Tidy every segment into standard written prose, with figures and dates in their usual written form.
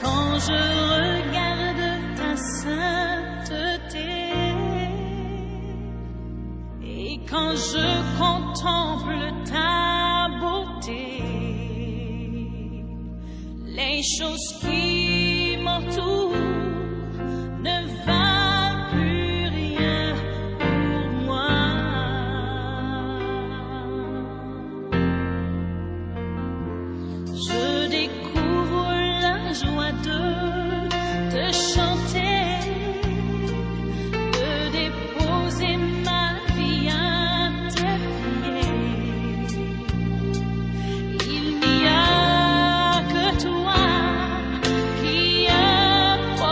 Quand je regarde ta sainteté et quand je contemple ta beauté, les choses qui m'entourent ne valent plus rien pour moi. Je découvre la joie de te chanter, de déposer ma vie à tes pieds. Il n'y a que toi qui apportes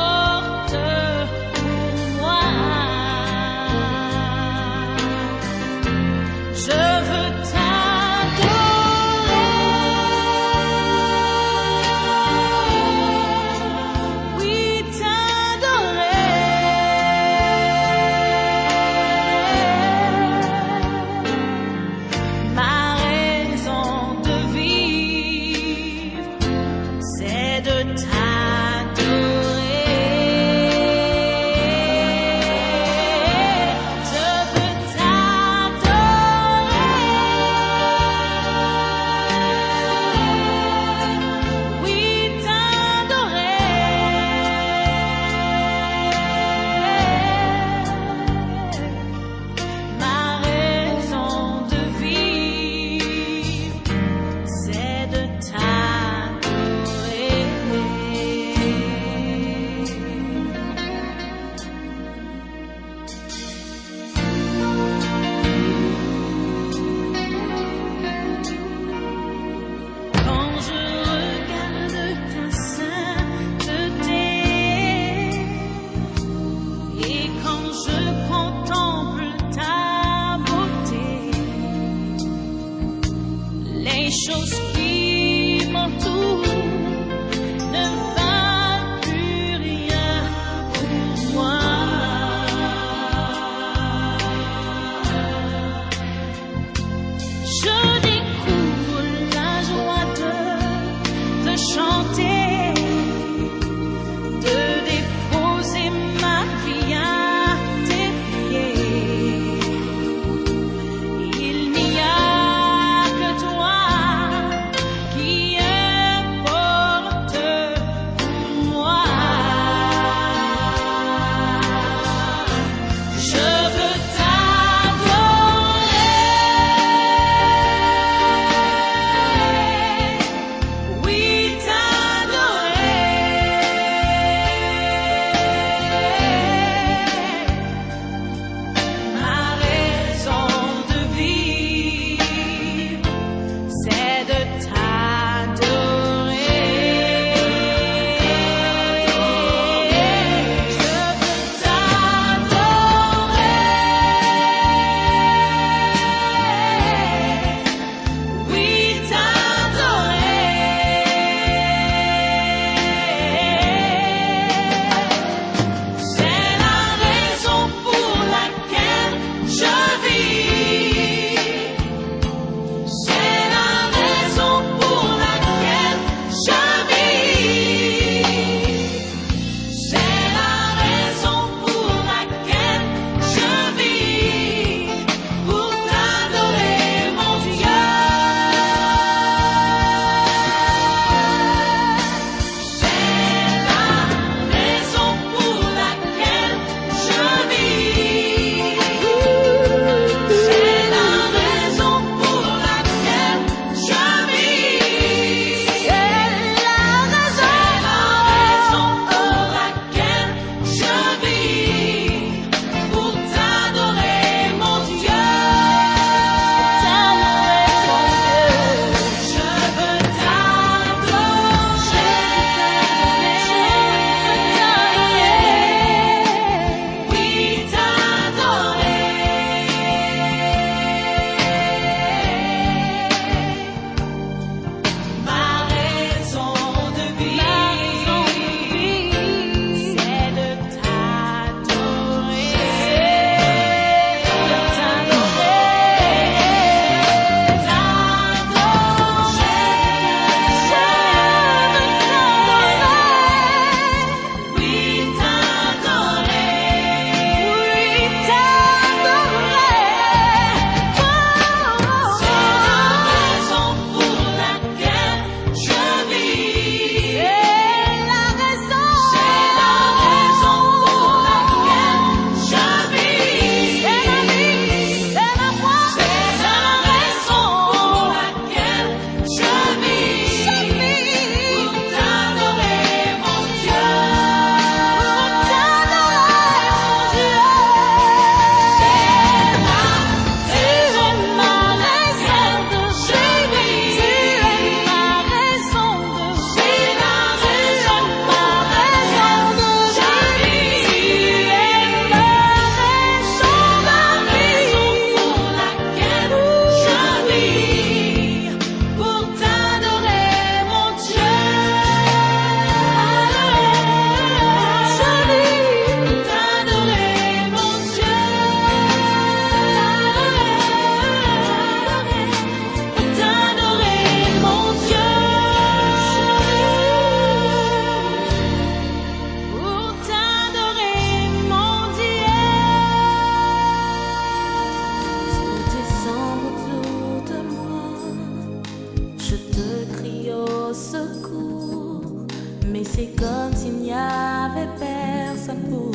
c'est comme s'il n'y avait personne pour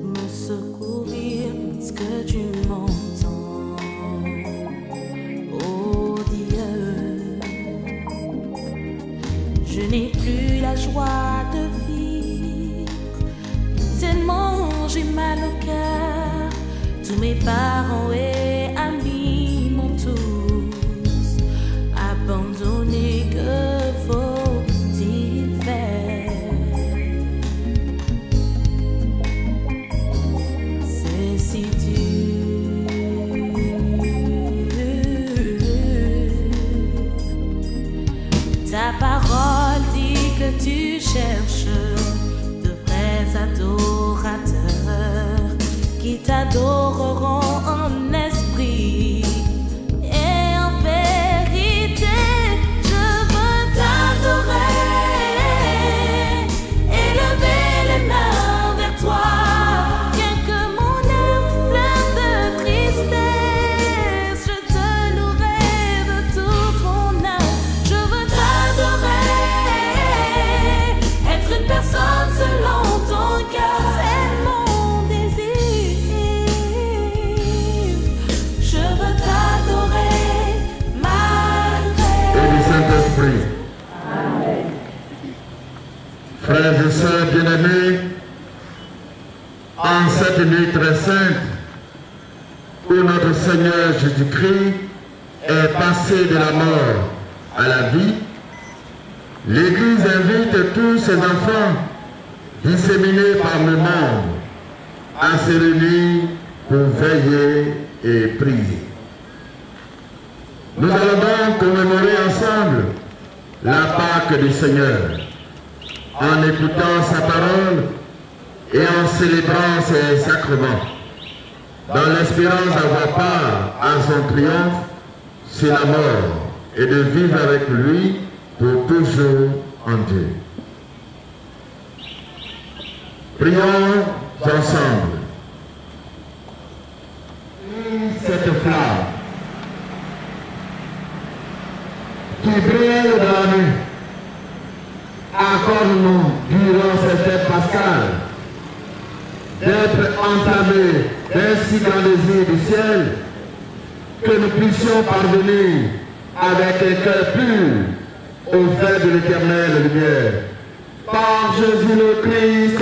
me secourir. Est-ce que tu m'entends? Oh Dieu, je n'ai plus la joie de vivre, tellement j'ai mal au cœur. Tous mes parents et amis m'ont tous abandonné. Que faut-il faire? C'est si dur. Ta parole dit que tu cherches de vrais adorateurs qui t'adoreront en esprit et en vérité. Je veux t'adorer, élever les mains vers toi, bien que mon âme pleine de tristesse, je te louerai de toute mon âme. Je veux t'adorer, être une personne selon ton cœur, c'est mon désir. Je veux t'adorer malgré. Et du Saint-Esprit. Frères et sœurs bien-aimés, en cette nuit très sainte où notre Seigneur Jésus-Christ est passé de la mort à la vie, l'Église invite tous ses enfants disséminés par le monde à se réunir pour veiller et prier. Nous allons donc commémorer ensemble la Pâque du Seigneur, en écoutant sa parole et en célébrant ses sacrements, dans l'espérance d'avoir part à son triomphe sur la mort et de vivre avec lui pour toujours en Dieu. Prions ensemble. Cette flamme qui brille dans la nuit, accorde-nous durant cette fête pascale d'être entamés d'un si grand désir du ciel que nous puissions parvenir avec un cœur pur au fait de l'éternelle lumière. Par Jésus le Christ.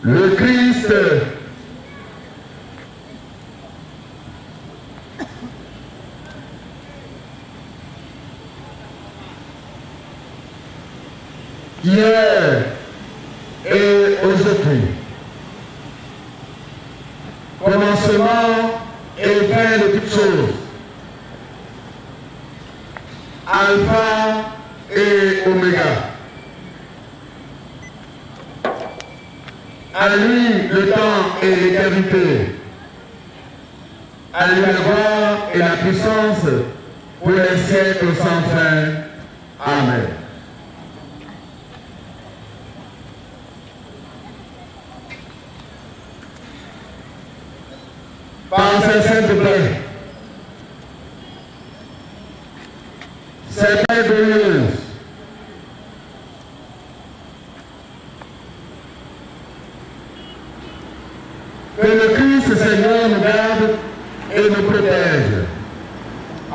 Le Christ hier et aujourd'hui, commencement et fin de toutes choses, Alpha et Oméga. À lui le temps et l'éternité, à lui la gloire et la puissance pour les siècles sans fin. Amen. Par sa sainte paix, cette paix glorieuse, que le Christ Seigneur nous garde et nous protège.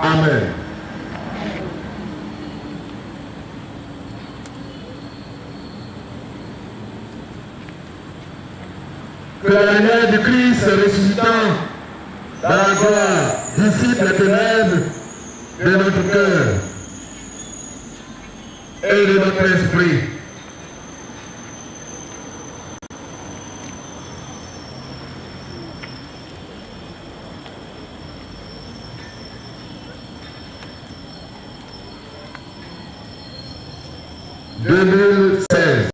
Amen. Que la lumière du Christ ressuscitant dans la gloire dissipe les ténèbres de notre cœur et de notre esprit, 2016.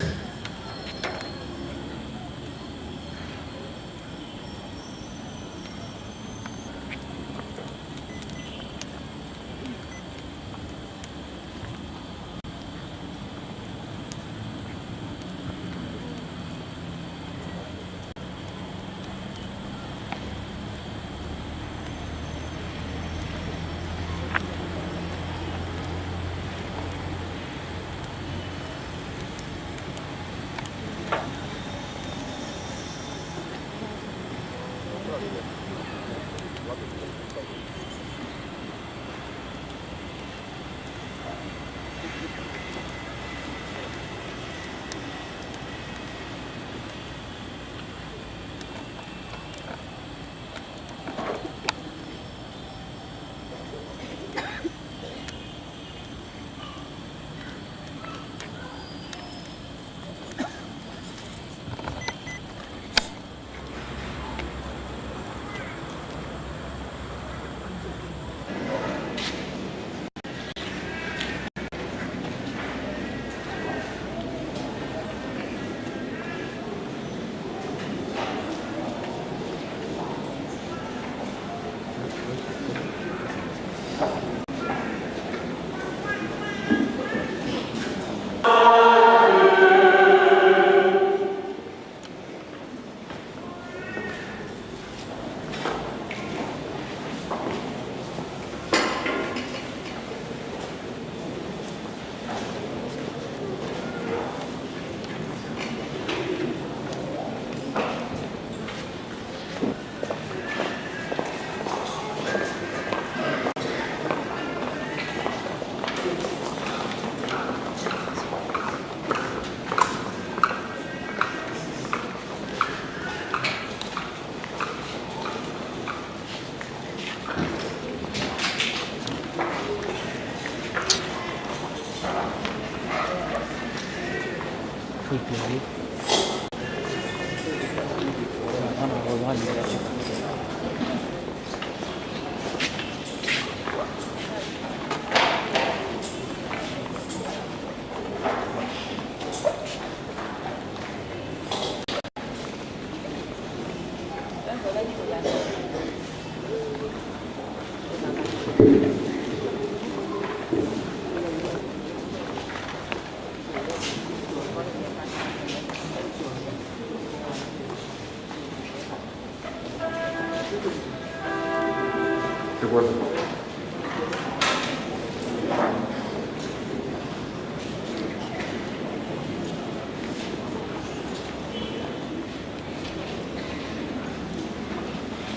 C'est quoi ça?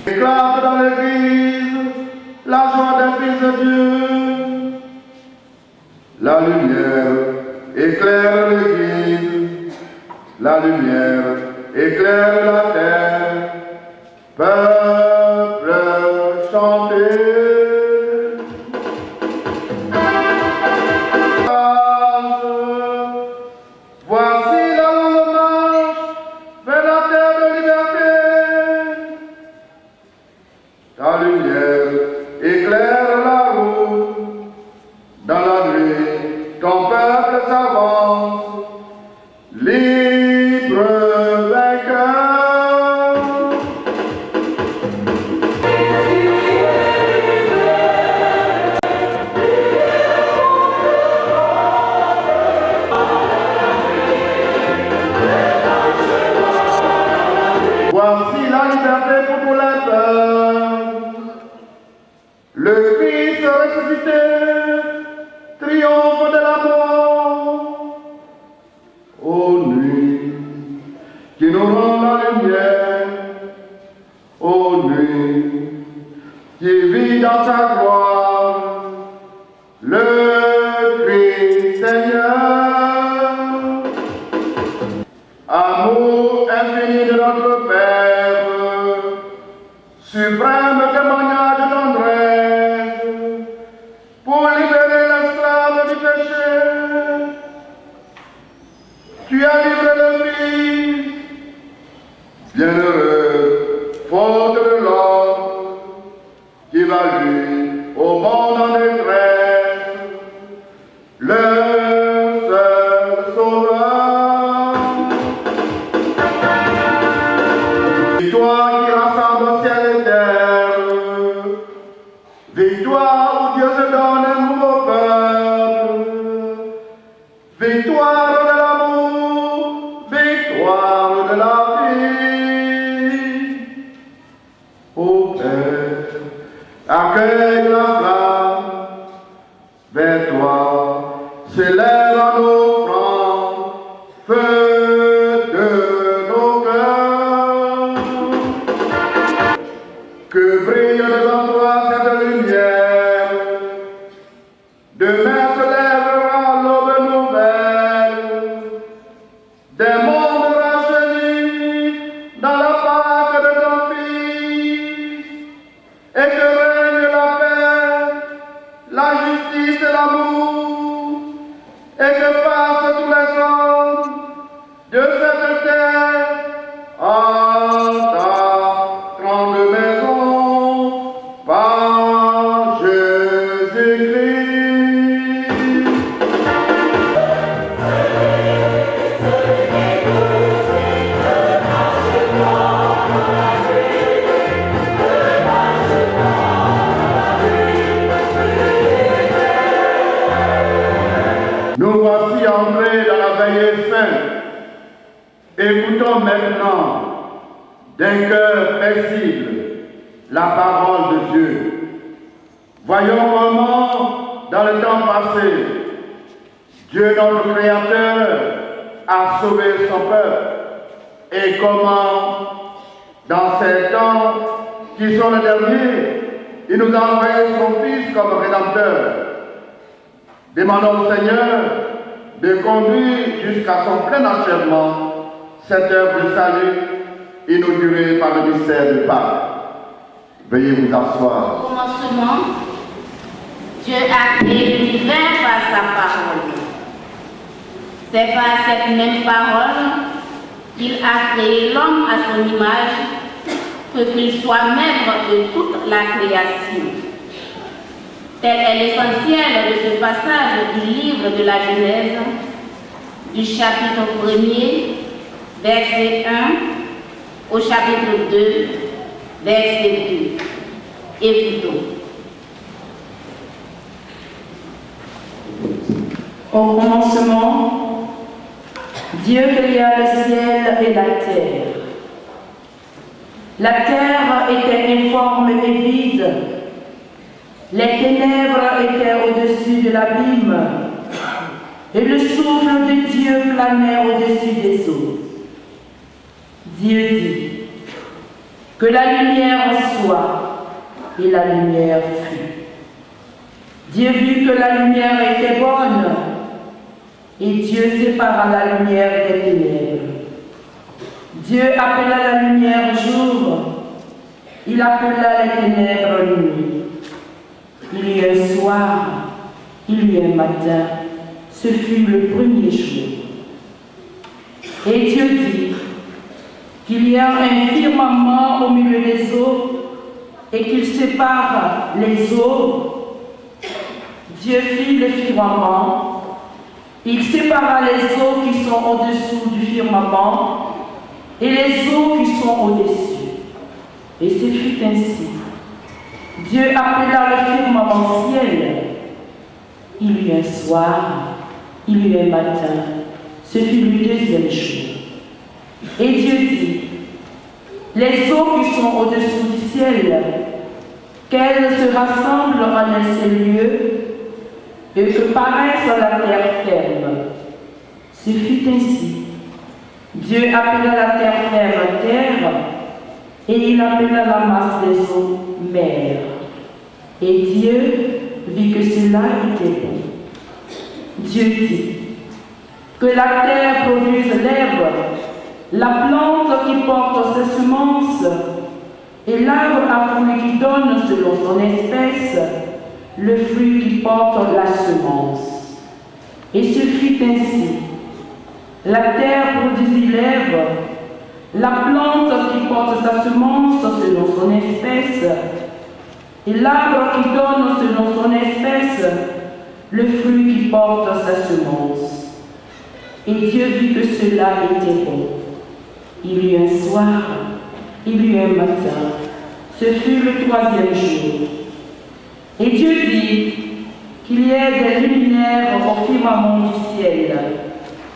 Éclate dans l'église la joie des fils de Dieu. La lumière éclaire l'église, la lumière éclaire la terre. Peuple, chantez. Voici la longue marche vers la terre de liberté. Ta lumière éclaire la route. Dans la nuit, ton peuple s'avance. Libre vainqueur. Voici la liberté pour tous les peuples. Le Christ ressuscité triomphe de la mort. Ô nuit qui nous rend la lumière, ô nuit qui vit dans sa gloire, le Christ Seigneur. Amour infini de notre Père, suprême témoignage de tendresse, pour libérer l'esclave du péché. Tu as livré le Fils, bienheureux, faute de l'homme, qui va lui au monde en détresse, le seul victoire de l'amour, victoire de la vie. Ô Père, accueille la flamme, vers toi s'élève en offrande, feu de nos cœurs. Que brille devant toi cette lumière, demain se lèvera l'aube nouvelle, des mondes rajeunis dans la Pâque de ton Fils, et que règne la paix, la justice et l'amour, et que passent tous les hommes de cette terre en ta grande maison par Jésus-Christ. Nous voici entrés dans la veillée sainte. Écoutons maintenant d'un cœur paisible la parole de Dieu. Voyons comment, dans le temps passé, Dieu notre Créateur a sauvé son peuple et comment, dans ces temps qui sont les derniers, il nous a envoyé son Fils comme Rédempteur. Demandons au Seigneur de conduire jusqu'à son plein achèvement cette œuvre de salut inaugurée par le mystère du Pape. Veuillez vous asseoir. Au commencement, Dieu a créé l'univers par sa parole. C'est par cette même parole qu'il a créé l'homme à son image, qu'il soit maître de toute la création. Tel est l'essentiel de ce passage du livre de la Genèse, du chapitre 1er, verset 1, au chapitre 2, verset 2. Écoutons. Au commencement, Dieu créa le ciel et la terre. La terre était informe et vide. Les ténèbres étaient au-dessus de l'abîme, et le souffle de Dieu planait au-dessus des eaux. Dieu dit que la lumière soit, et la lumière fut. Dieu vit que la lumière était bonne, et Dieu sépara la lumière des ténèbres. Dieu appela la lumière jour, il appela les ténèbres nuit. Il y eut un soir, il y eut un matin, ce fut le premier jour. Et Dieu dit qu'il y a un firmament au milieu des eaux et qu'il sépare les eaux. Dieu fit le firmament, il sépara les eaux qui sont au-dessous du firmament et les eaux qui sont au-dessus. Et ce fut ainsi. Dieu appela le firmament ciel. Il y eut un soir, il y eut un matin, ce fut le deuxième jour. Et Dieu dit, les eaux qui sont au-dessous du ciel, qu'elles se rassemblent en un seul lieu, et que paraisse la terre ferme. Ce fut ainsi. Dieu appela la terre ferme terre, et il appela la masse des eaux mer. Et Dieu vit que cela était bon. Dieu dit que la terre produise l'herbe, la plante qui porte ses semences, et l'arbre à fruit qui donne selon son espèce, le fruit qui porte la semence. Et ce fut ainsi. La terre produisit l'herbe, la plante qui porte sa semence selon son espèce, et l'arbre qui donne selon son espèce, le fruit qui porte sa semence. Et Dieu vit que cela était bon. Il y eut un soir, il y eut un matin, ce fut le troisième jour. Et Dieu dit qu'il y ait des luminaires au firmament du ciel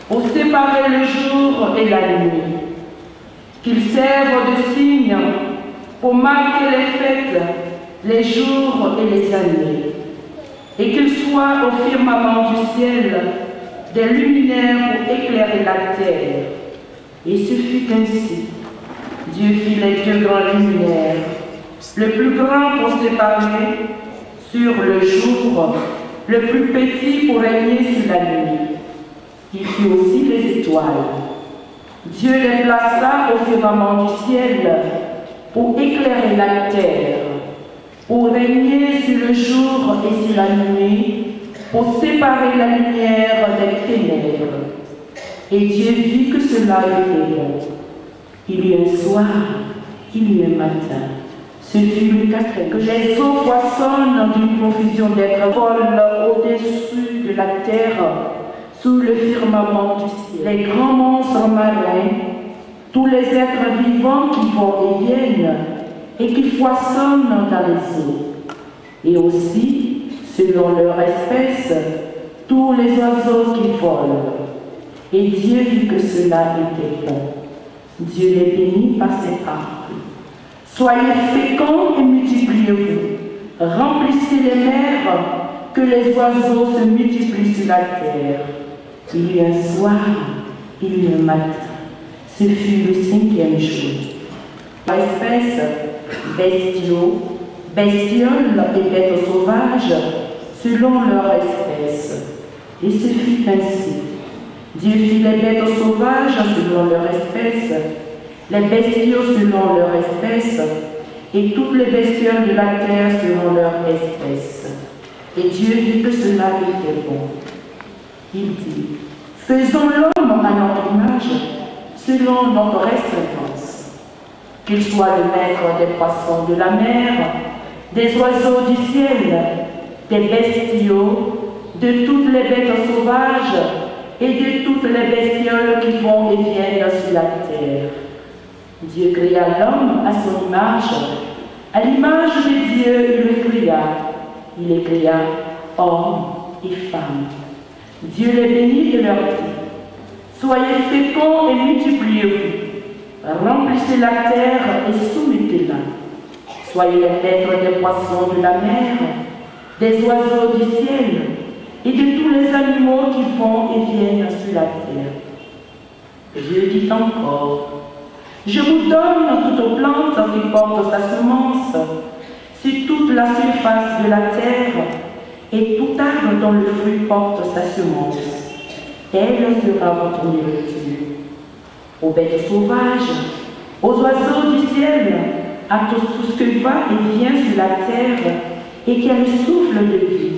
pour séparer le jour et la nuit, qu'ils servent de signe pour marquer les fêtes, les jours et les années, et qu'ils soient au firmament du ciel des luminaires pour éclairer la terre. Et ce fut ainsi. Dieu fit les deux grands luminaires, le plus grand pour séparer sur le jour, le plus petit pour régner sur la nuit. Il fit aussi les étoiles. Dieu les plaça au firmament du ciel pour éclairer la terre, pour régner sur le jour et sur la nuit, pour séparer la lumière des ténèbres. Et Dieu vit que cela était bon. Il y eut un soir, il y eut un matin. Ce fut le quatrième. Que les eaux poissonnent d'une confusion d'êtres volent au-dessus de la terre, sous le firmament du ciel. Les grands monstres marins, tous les êtres vivants qui vont et viennent, et qui foisonnent dans les eaux. Et aussi, selon leur espèce, tous les oiseaux qui volent. Et Dieu vit que cela était bon. Dieu les bénit par ses paroles. Soyez féconds et multipliez-vous. Remplissez les mers, que les oiseaux se multiplient sur la terre. Il y eut un soir, il y eut un matin. Ce fut le cinquième jour. Espèces, bestiaux, bestioles et bêtes sauvages, selon leur espèce. Et ce fut ainsi. Dieu fit les bêtes sauvages selon leur espèce, les bestiaux selon leur espèce, et toutes les bestioles de la terre selon leur espèce. Et Dieu vit que cela était bon. Il dit, faisons l'homme à notre image, selon notre ressemblance, qu'il soit le maître des poissons de la mer, des oiseaux du ciel, des bestiaux, de toutes les bêtes sauvages, et de toutes les bestioles qui vont et viennent sur la terre. Dieu créa l'homme à son image. À l'image de Dieu, il le créa. Il les créa hommes et femmes. Dieu les bénit et leur dit, soyez féconds et multipliez-vous. Remplissez la terre et soumettez-la. Soyez les maîtres des poissons de la mer, des oiseaux du ciel, et de tous les animaux qui vont et viennent sur la terre. Dieu dit encore, je vous donne toute plante qui porte sa semence sur toute la surface de la terre, et tout arbre dont le fruit porte sa semence. Telle sera votre nourriture. Aux bêtes sauvages, aux oiseaux du ciel, à tout ce que va et vient sur la terre, et qui a le souffle de vie.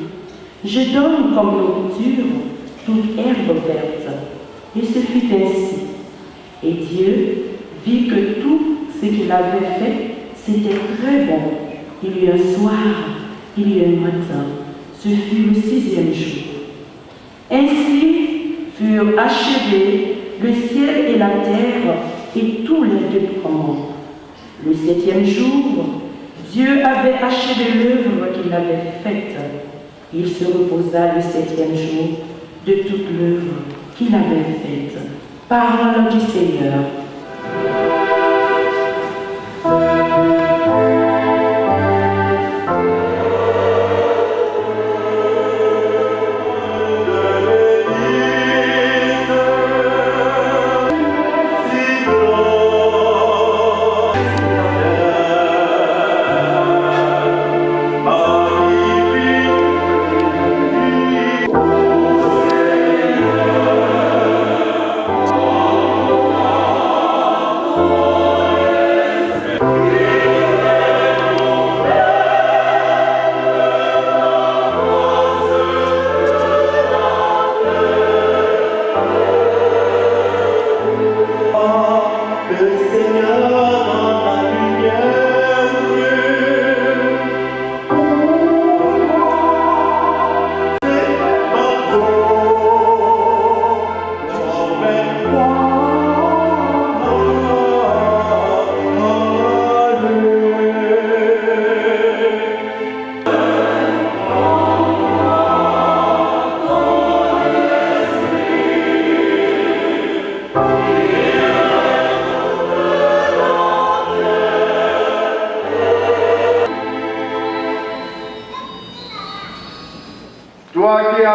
Je donne comme nourriture toute herbe verte. Et ce fut ainsi. Et Dieu vit que tout ce qu'il avait fait, c'était très bon. Il y eut un soir, il y eut un matin. Ce fut le sixième jour. Ainsi furent achevés le ciel et la terre et tous les déploiements. Le septième jour, Dieu avait achevé l'œuvre qu'il avait faite. Il se reposa le septième jour de toute l'œuvre qu'il avait faite. Parole du Seigneur.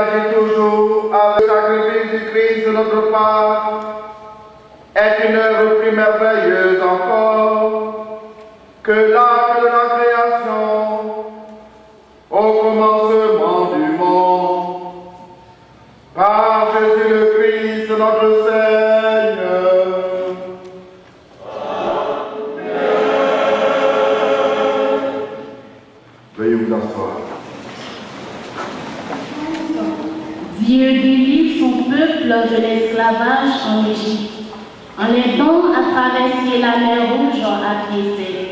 agit toujours avec le sacrifice du Christ de notre part est une œuvre plus merveilleuse encore que l'acte de la création au commencement du monde. Par Jésus le Christ, notre Seigneur. Veuillez vous asseoir. Dieu délivre son peuple de l'esclavage en Égypte, en l'aidant à traverser la mer Rouge à pied sec.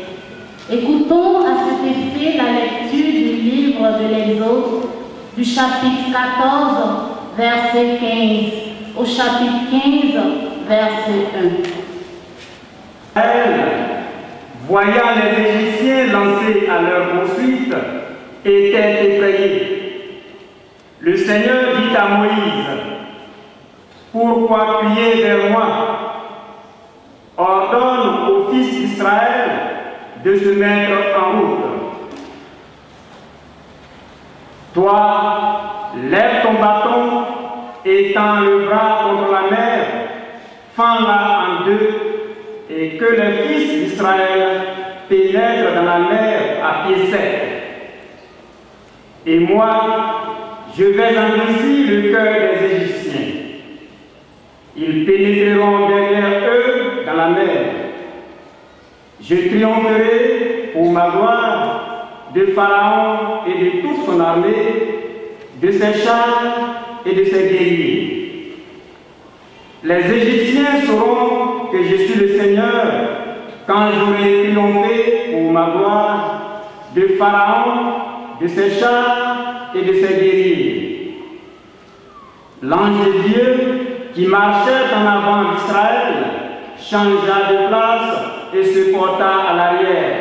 Écoutons à cet effet la lecture du livre de l'Exode, du chapitre 14, verset 15, au chapitre 15, verset 1. Voyant les Égyptiens lancés à leur poursuite, étaient effrayés. Le Seigneur dit à Moïse, « Pourquoi crier vers moi? Ordonne aux fils d'Israël de se mettre en route. Toi, lève ton bâton et tends le bras contre la mer, fends-la en deux, et que les fils d'Israël pénètrent dans la mer à pied sec. Et moi, je vais endurcir le cœur des Égyptiens. Ils pénétreront derrière eux dans la mer. Je triompherai pour ma gloire de Pharaon et de toute son armée, de ses chars et de ses guerriers. Les Égyptiens sauront que je suis le Seigneur quand j'aurai triomphé pour ma gloire de Pharaon, de ses chars et de ses guerriers. L'ange de Dieu qui marchait en avant d'Israël changea de place et se porta à l'arrière.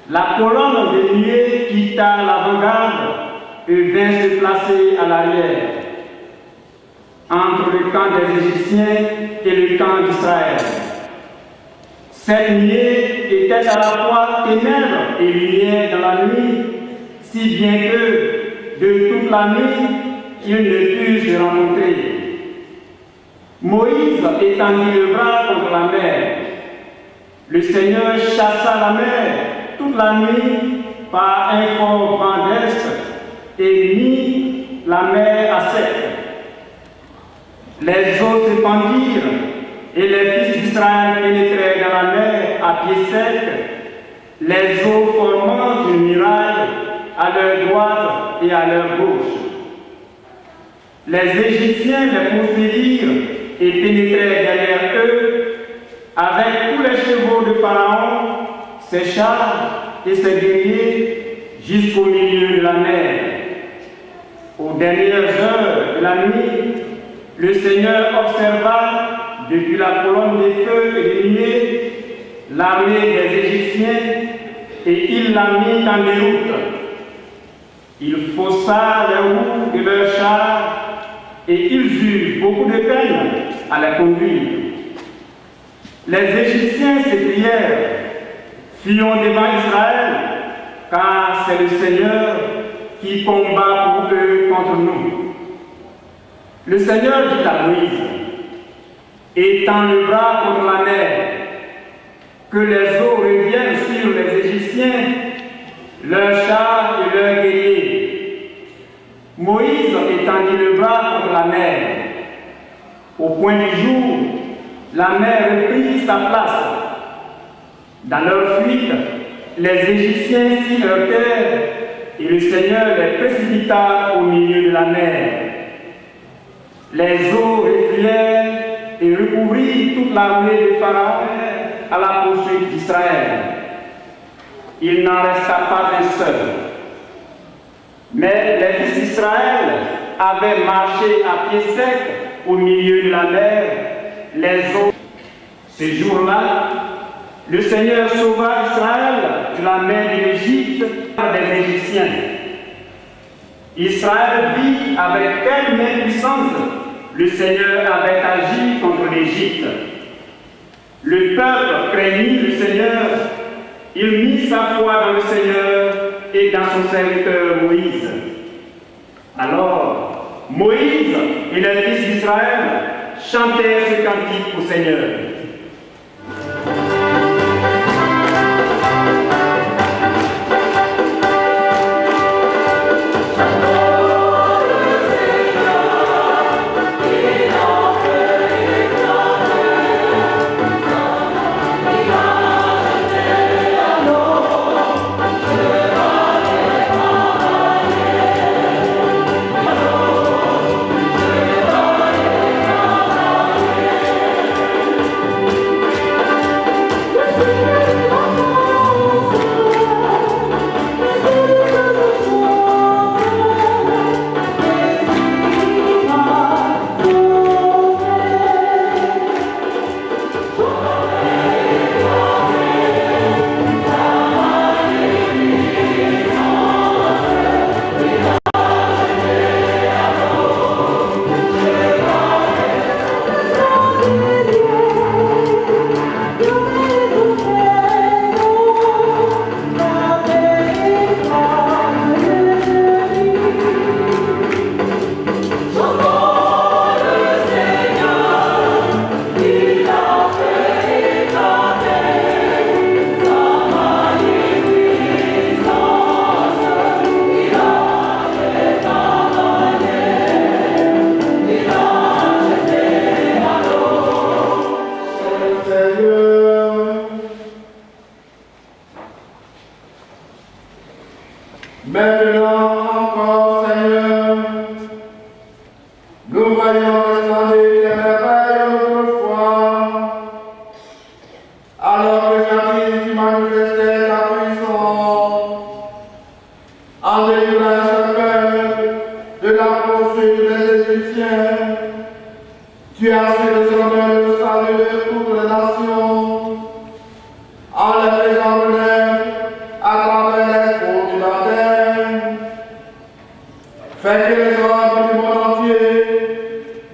La colonne de nuée quitta l'avant-garde et vint se placer à l'arrière, entre le camp des Égyptiens et le camp d'Israël. Cette nuée était à la fois ténèbres et lumière dans la nuit, si bien que de toute la nuit, ils ne purent se rencontrer. Moïse étendit le bras contre la mer. Le Seigneur chassa la mer toute la nuit par un fort vent d'est et mit la mer à sec. Les eaux se fendirent et les fils d'Israël pénétrèrent dans la mer à pied sec, les eaux formant une muraille à leur droite et à leur gauche. Les Égyptiens les poursuivirent et pénétrèrent derrière eux avec tous les chevaux de Pharaon, ses chars et ses guerriers jusqu'au milieu de la mer. Aux dernières heures de la nuit, le Seigneur observa depuis la colonne des feux et des nuées l'armée des Égyptiens et il la mit en déroute. Il faussa les roues de leurs chars et ils eurent beaucoup de peine à la conduire. Les Égyptiens s'écrièrent, « Fuyons devant Israël, car c'est le Seigneur qui combat pour eux contre nous. » Le Seigneur dit à Moïse, « Étends le bras contre la mer, que les eaux reviennent sur les Égyptiens, leurs chars et leurs guerriers. » Moïse étendit le bras contre la mer. Au point du jour, la mer reprit sa place. Dans leur fuite, les Égyptiens s'y heurtèrent et le Seigneur les précipita au milieu de la mer. Les eaux refluèrent et recouvrirent toute l'armée de Pharaon à la poursuite d'Israël. Il n'en resta pas un seul. Mais les fils d'Israël avaient marché à pied sec au milieu de la mer, les eaux. Ce jour-là, le Seigneur sauva Israël de la main de l'Égypte des Égyptiens. Israël vit avec quelle main puissante le Seigneur avait agi contre l'Égypte. Le peuple craignit le Seigneur, il mit sa foi dans le Seigneur et dans son serviteur Moïse. Alors Moïse et les fils d'Israël chantèrent ce cantique au Seigneur. Maintenant encore, Seigneur, nous voyons resplendir tes merveilles autrefois, alors que jadis tu manifestais ta puissance, en délivrant ce peuple de la poursuite des Égyptiens. Tu as su désormais le salut de toutes les nations, en les faisant connaître à travers les faux de la terre. Fais que les hommes du monde entier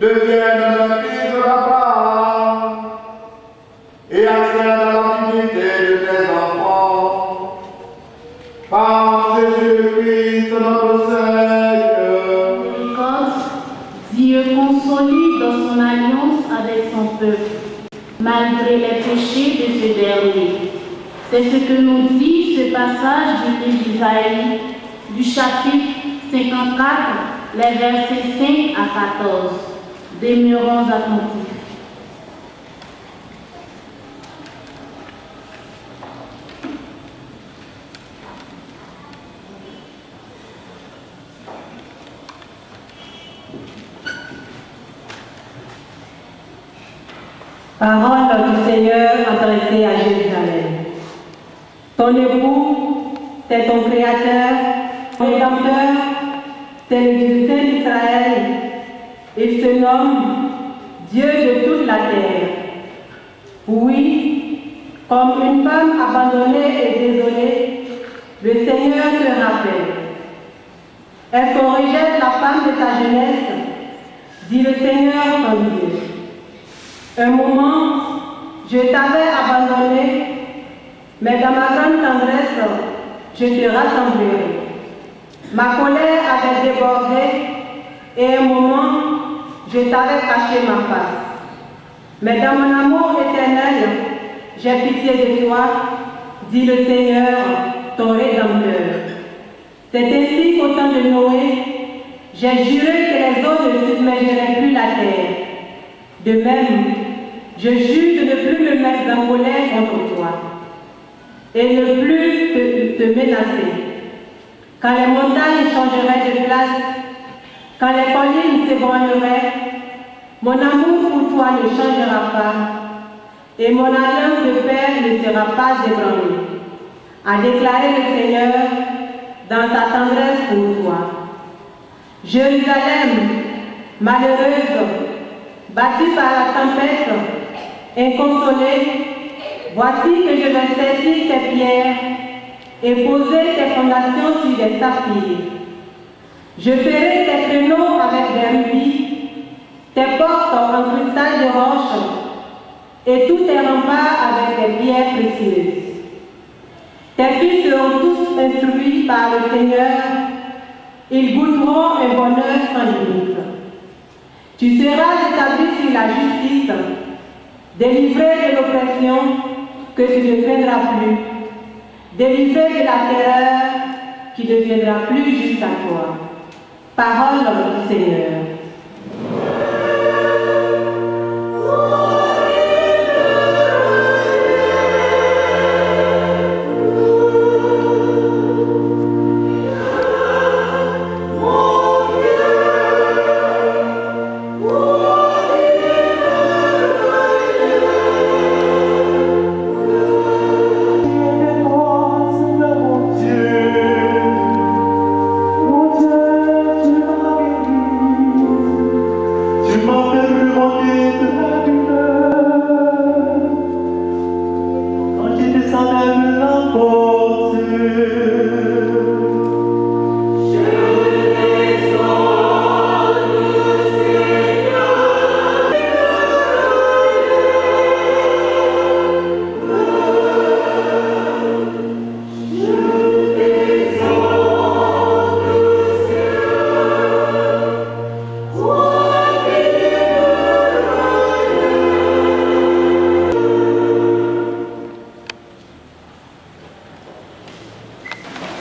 deviennent un fils d'Abraham et accèdent à la dignité de tes enfants. Par Jésus-Christ notre Seigneur. Dieu consolide dans son alliance avec son peuple, malgré les péchés de ce dernier. C'est ce que nous dit ce passage du livre d'Isaïe, du chapitre 54, les versets 5 à 14. Demeurons attentifs. Parole du Seigneur adressée à Jérusalem. Ton époux, c'est ton Créateur, ton Rédempteur, c'est le Dieu Saint d'Israël. Il se nomme Dieu de toute la terre. Oui, comme une femme abandonnée et désolée, le Seigneur te rappelle. Est-ce qu'on rejette la femme de sa jeunesse? Dit le Seigneur ton Dieu. Un moment, je t'avais abandonné, mais dans ma grande tendresse, je te rassemblerai. Ma colère avait débordé et un moment, je t'avais caché ma face. Mais dans mon amour éternel, j'ai pitié de toi, dit le Seigneur, ton Rédempteur. C'est ainsi qu'au temps de Noé, j'ai juré que les eaux ne submergeraient plus la terre. De même, je jure de ne plus me mettre en colère contre toi et ne plus te menacer. Quand les montagnes changeraient de place, quand les collines s'ébranleraient, mon amour pour toi ne changera pas et mon alliance de paix ne sera pas ébranlée, a déclaré le Seigneur dans sa tendresse pour toi. Jérusalem, malheureuse, battue par la tempête, inconsolée, voici que je vais saisir tes pierres et poser tes fondations sur des saphirs. Je ferai tes créneaux avec des rubis, tes portes en cristal de roche et tous tes remparts avec des pierres précieuses. Tes fils seront tous instruits par le Seigneur, ils goûteront un bonheur sans limite. Tu seras établi sur la justice, délivré de l'oppression que tu ne craindras plus, délivré de la terreur qui ne viendra plus jusqu'à toi. Parole du Seigneur.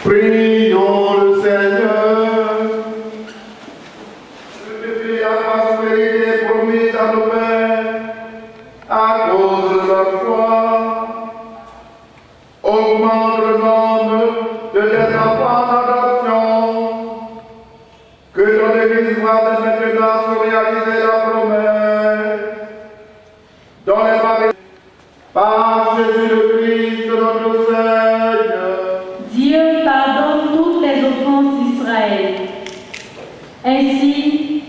Prions le Seigneur. Depuis la prospérité promise à nos pères, à cause de leur foi, augmente le nombre de tes enfants d'adoption, que ton Église voit dès maintenant se réaliser la promesse, dans les maris, par Jésus le Christ, notre Seigneur. Dieu pardonne toutes les offenses d'Israël. Ainsi,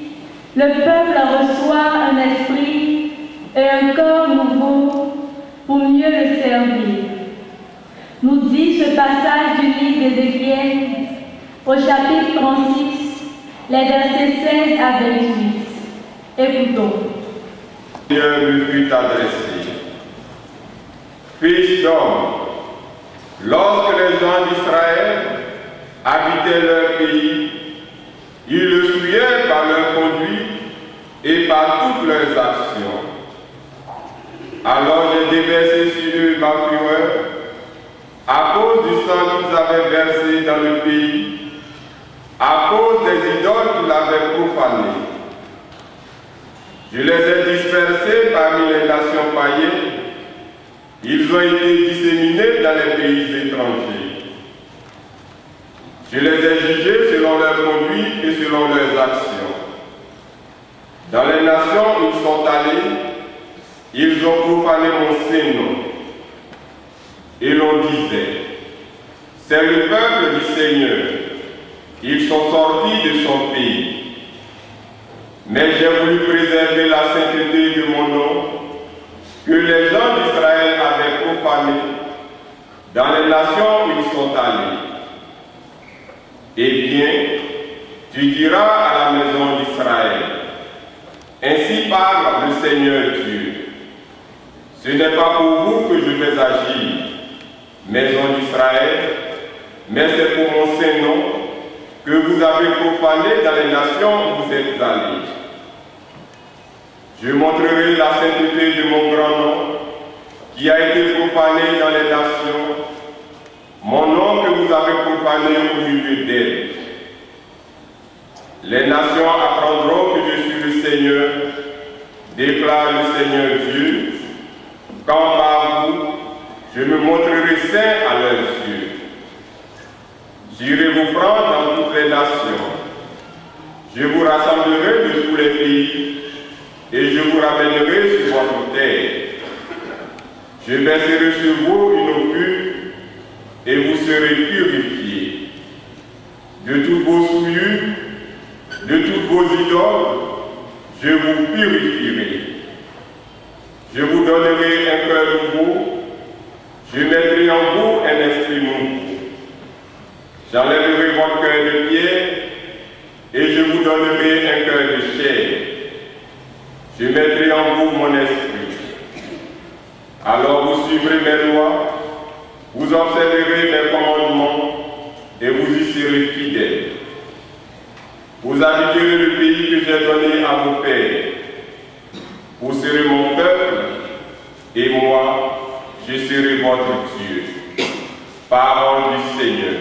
le peuple reçoit un esprit et un corps nouveau pour mieux le servir. Nous dit ce passage du livre d'Ézéchiel au chapitre 36, les versets 16 à 28. Écoutons. Dieu lui fut adressé. Fils d'homme, lorsque les gens d'Israël habitaient leur pays, ils le souillaient par leur conduite et par toutes leurs actions. Alors j'ai déversé sur eux ma fureur à cause du sang qu'ils avaient versé dans le pays, à cause des idoles qu'ils avaient profanées. Je les ai dispersés parmi les nations païennes. Ils ont été disséminés dans les pays étrangers. Je les ai jugés selon leur conduite et selon leurs actions. Dans les nations où ils sont allés, ils ont profané mon Saint-Nom. Et l'on disait, c'est le peuple du Seigneur. Ils sont sortis de son pays. Mais j'ai voulu préserver la sainteté de mon nom, que les gens d'Israël avaient profané dans les nations où ils sont allés. Eh bien, tu diras à la maison d'Israël, ainsi parle le Seigneur Dieu. Ce n'est pas pour vous que je vais agir, maison d'Israël, mais c'est pour mon Saint-Nom que vous avez profané dans les nations où vous êtes allés. Je montrerai la sainteté de mon grand nom, qui a été profané dans les nations, mon nom que vous avez profané au milieu d'elles. Les nations apprendront que je suis le Seigneur, déclare le Seigneur Dieu, quand par vous, je me montrerai saint à leurs yeux. J'irai vous prendre dans toutes les nations. Je vous rassemblerai de tous les pays et je vous ramènerai sur votre terre. Je verserai sur vous une eau pure et vous serez purifiés. De toutes vos souillures, de toutes vos idoles, je vous purifierai. Je vous donnerai un cœur nouveau, je mettrai en vous un esprit nouveau. J'enlèverai votre cœur de pierre et je vous donnerai un cœur de chair. Je mettrai en vous mon esprit. Alors vous suivrez mes lois, vous observerez mes commandements et vous y serez fidèles. Vous habiterez le pays que j'ai donné à vos pères. Vous serez mon peuple, et moi, je serai votre Dieu. Parole du Seigneur.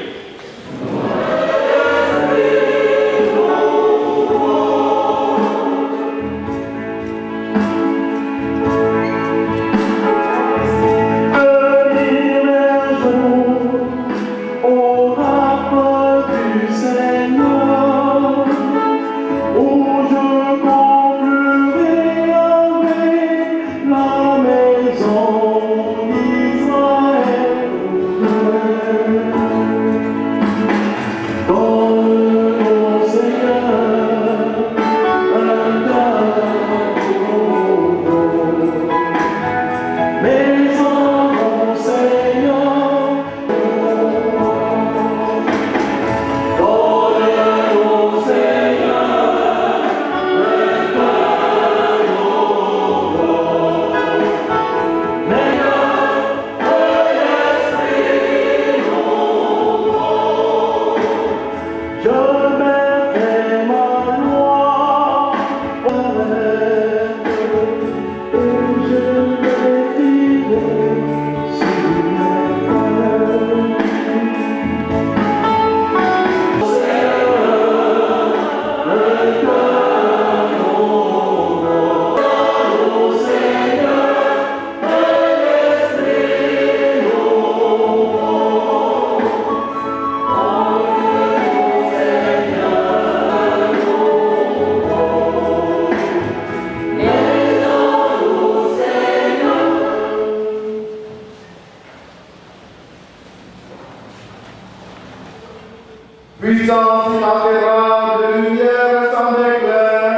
Puissance immatérielle de lumière sans éclair,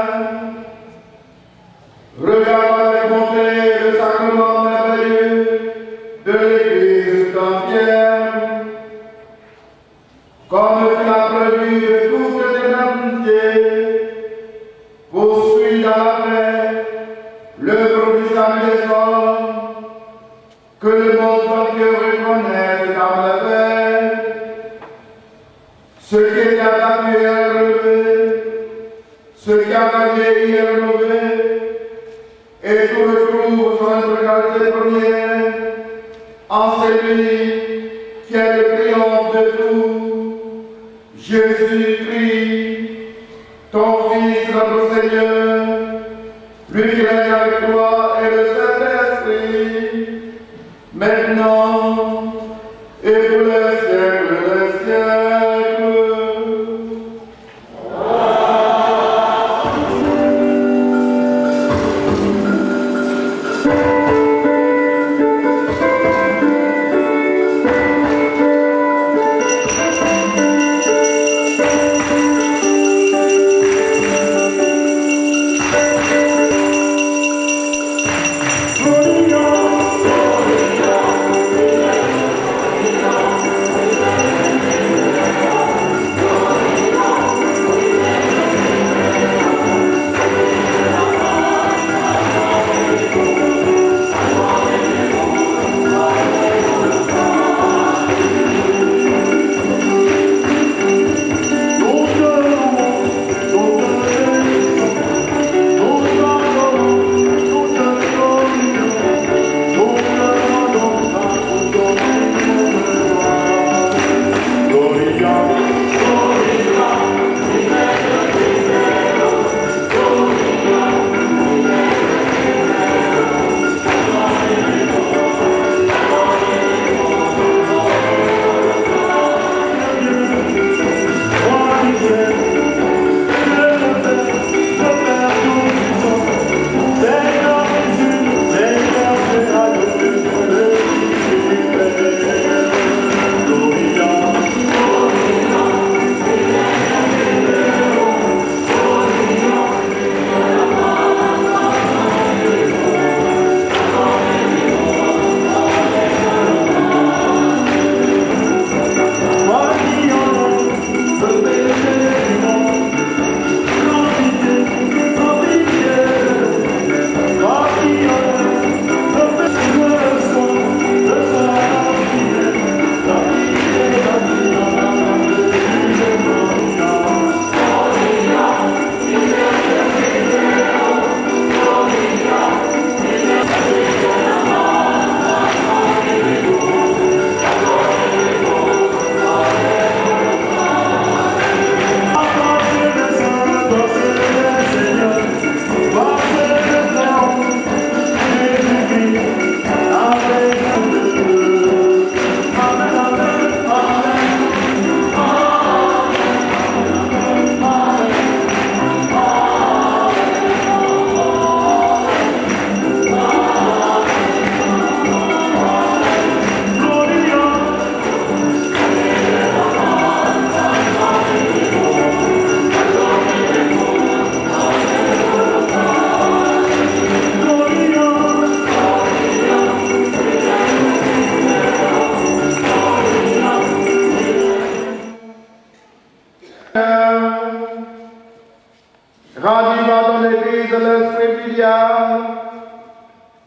regarde avec bonté le sacrement merveilleux de l'Église entière, comme tu l'as prévu de toute éternité, poursuis dans la paix l'œuvre du salut des hommes, que le monde entier reconnaisse dans la paix. Ce qui est attaqué est relevé, ce qui a gagné est relevé, et tout le trouve son intégralité première, en celui qui est le triomphe de tout, Jésus-Christ, ton Fils, notre Seigneur, lui qui règne avec toi et le Saint-Esprit, maintenant et pour les siècles des siècles. Gloria, gloria, gloria.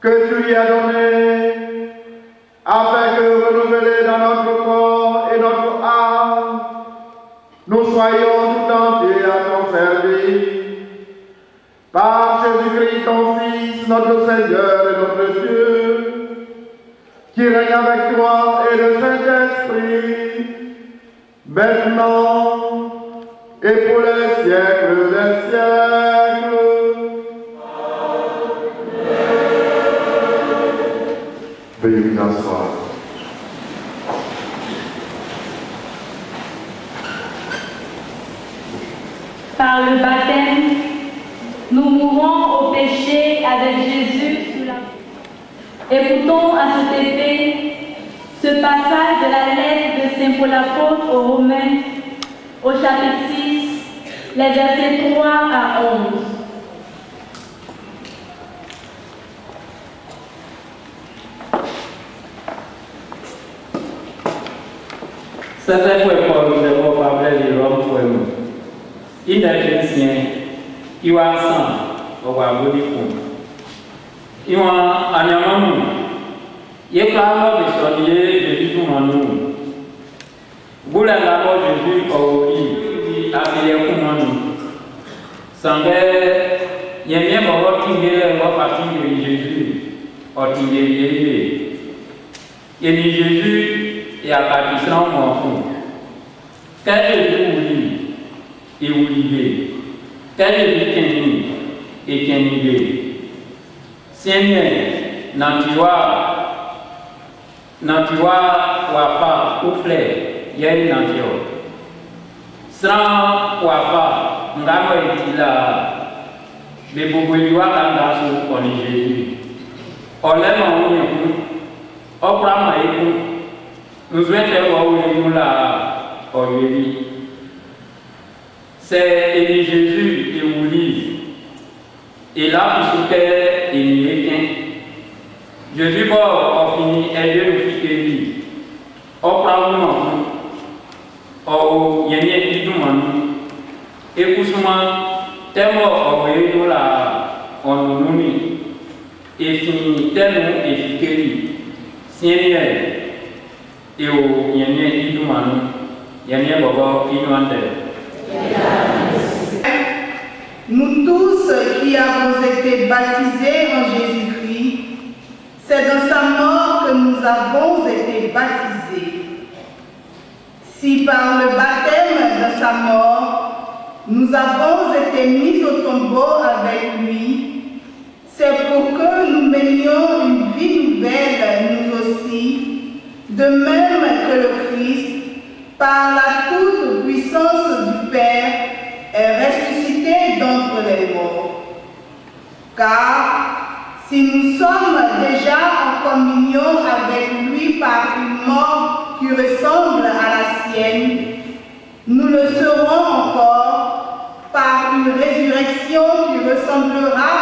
que tu lui as donné, afin que, renouvelés dans notre corps et notre âme, nous soyons tout entiers à ton service. Par Jésus-Christ, ton Fils, notre Seigneur et notre Dieu, qui règne avec toi et le Saint-Esprit, maintenant et pour les siècles des siècles. Veuillez vous asseoir. Par le baptême, nous mourons au péché avec Jésus sous la... Écoutons à cet effet ce passage de la lettre de Saint Paul apôtre aux Romains, au chapitre 6, les versets 3 à 11. Certains fue Paul de vos fables de l'homme fue nous. Il est chrétien qui va ensemble au Wabo du Fond. Il va à Niamanou. Il est clairement de sonner Jésus tout le monde. Vous l'avez d'abord Jésus au lit, à ce qu'il y a sans que il y ait bien beaucoup qui viennent voir partie de Jésus, au Tingé. Et Jésus est à partir de mon fond. Quel est le lit? Et vous l'idée. Quel est le Kenny et Kenny? Seigneur, Nantiwa, Wafa, Ouflé, Yen Nantio. Sans Wafa, Ngamo est là. Mais pour vous voir quand on est Jésus. On l'aime en nous, on prend ma écoute. Nous souhaitons là, on lui. C'est Élie Jésus et vous lit. Et là, vous souhaitez Élie. Jésus va finir aider le fils d'Élie. On prend nous, on y a des gens et pour moi, tellement on là, on nous met. Et finit tellement efficace. Seigneur, et au y a des gens, il y a des gens Nous tous qui avons été baptisés en Jésus-Christ, c'est dans sa mort que nous avons été baptisés. Si par le baptême de sa mort, nous avons été mis au tombeau avec lui, c'est pour que nous menions une vie nouvelle nous aussi, de même que le Christ, par la toute puissance du Père, est ressuscité d'entre les morts. Car si nous sommes déjà en communion avec lui par une mort qui ressemble à la sienne, nous le serons encore par une résurrection qui ressemblera